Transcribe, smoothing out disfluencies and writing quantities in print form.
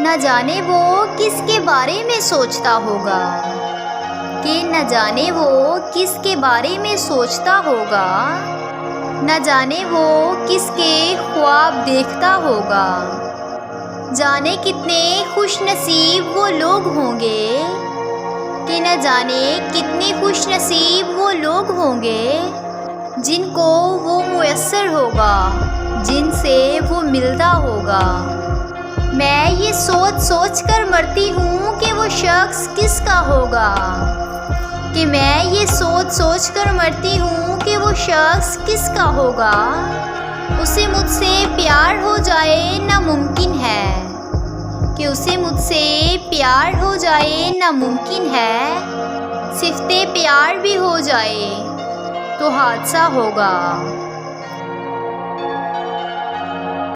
نہ جانے وہ کس کے بارے میں سوچتا ہوگا، کہ نہ جانے وہ کس کے بارے میں سوچتا ہوگا، نہ جانے وہ کس کے خواب دیکھتا ہوگا۔ جانے کتنے خوش نصیب وہ لوگ ہوں گے، کہ نہ جانے کتنے خوش نصیب وہ لوگ ہوں گے جن کو وہ میسر ہوگا، جن سے وہ ملتا ہوگا۔ میں یہ سوچ سوچ کر مرتی ہوں کہ وہ شخص کس کا ہوگا، کہ میں یہ سوچ سوچ کر مرتی ہوں کہ وہ شخص کس کا ہوگا۔ اسے مجھ سے پیار ہو جائے ناممکن ہے، کہ اسے مجھ سے پیار ہو جائے ناممکن ہے، صفت پیار بھی ہو جائے تو حادثہ ہوگا۔